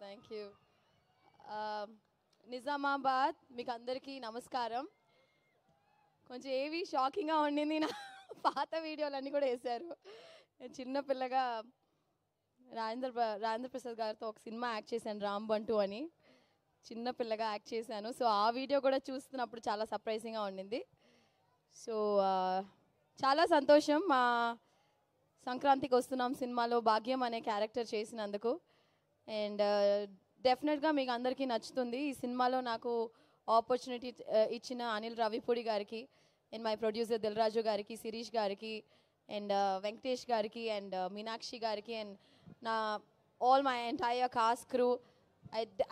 Thank you. Nizamabad మీకు అందరికీ నమస్కారం. కొంచెం ఏవి షాకింగ్గా ఉండింది, నా పాత వీడియోలన్నీ కూడా వేశారు. నేను చిన్నపిల్లగా రాజేంద్ర ప్రసాద్ గారితో ఒక సినిమా యాక్ట్ చేశాను, రాంబంటూ అని. చిన్నపిల్లగా యాక్ట్ చేశాను. సో ఆ వీడియో కూడా చూస్తున్నప్పుడు చాలా సర్ప్రైజింగ్గా ఉండింది. సో చాలా సంతోషం మా సంక్రాంతికి వస్తున్నాం సినిమాలో భాగ్యం అనే క్యారెక్టర్ చేసినందుకు. అండ్ డెఫినెట్గా మీకు అందరికీ నచ్చుతుంది. ఈ సినిమాలో నాకు ఆపర్చునిటీ ఇచ్చిన అనిల్ రావిపూడి గారికి అండ్ మై ప్రొడ్యూసర్ దిల్రాజు గారికి, శిరీష్ గారికి అండ్ వెంకటేష్ గారికి అండ్ మీనాక్షి గారికి అండ్ నా all my entire cost crew.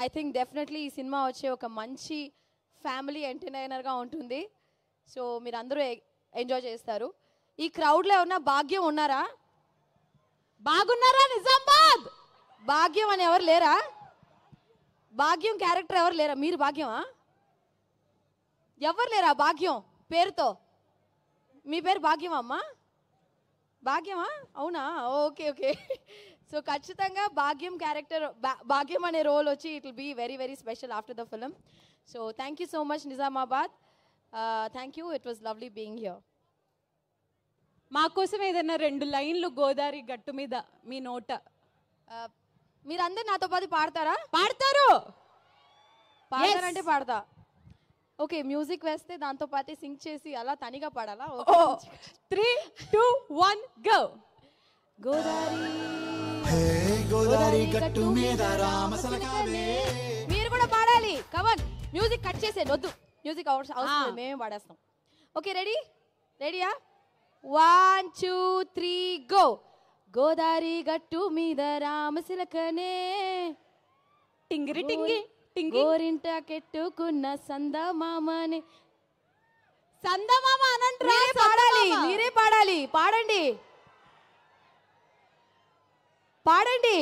I think definitely ఈ సినిమా వచ్చే ఒక మంచి ఫ్యామిలీ ఎంటర్టైనర్గా ఉంటుంది. సో మీరు అందరూ ఎంజాయ్ చేస్తారు. ఈ క్రౌడ్లో ఏమన్నా భాగ్యం ఉన్నారా? బాగున్నారా నిజామాబాద్? భాగ్యం అని ఎవరు లేరా? భాగ్యం క్యారెక్టర్ ఎవరు లేరా? మీరు భాగ్యమా? ఎవరు లేరా భాగ్యం పేరుతో? మీ పేరు భాగ్యమా అమ్మా? భాగ్యమా? అవునా? Okay okay. సో ఖచ్చితంగా భాగ్యం క్యారెక్టర్, భాగ్యం అనే రోల్ వచ్చి it will be very very special after the film. So thank you so much Nizamabad. Thank you. It was lovely being here. మా కోసం ఏదైనా 2 లైన్లు గోదావరి గట్టు మీద మీ నోట. మీరందరు నాతో పాటు పాడతారా? పాడతారు. పాడతారంటే పాడతా. ఓకే, మ్యూజిక్ వేస్తే దాంతో పాటే సింగ్ చేసి అలా తనిగా పాడాలా? 3, 2, 1 గో. గోదావరి గట్టు మీద రామసలకావే. మీరు కూడా పాడాలి. కమన్, మ్యూజిక్ కట్ చేసే వద్దు, మ్యూజిక్ అవసరం, మేమే పాడేస్తాం. Okay, ready? రెడీయా? 1, 2, 3 గో. గోదావరి గట్టు మీద రామసిలకనే టింగిరి టింగి టింగి గోరింట కెట్టుకున్న సందమామనే. సందమామ అనంట్రా. పాడాలి, మీరే పాడాలి. పాడండి పాడండి.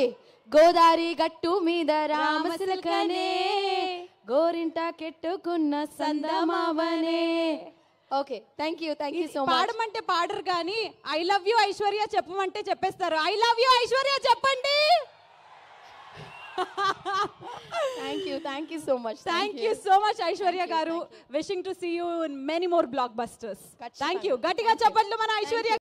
గోదావరి గట్టు మీద రామసిలకనే గోరింట కెట్టుకున్న సందమామనే. Okay, thank you so much. పాడమంటే పాడరు కానీ ఐ లవ్ యూ ఐశ్వర్య చెప్పమంటే చెప్పేస్తారు. ఐ లవ్ యూ ఐశ్వర్య చెప్పండి. Thank you so much. Thank you so much Aishwarya garu. Wishing to see you in many more blockbusters. Thank you. గట్టిగా చెప్పండి మన ఐశ్వర్య.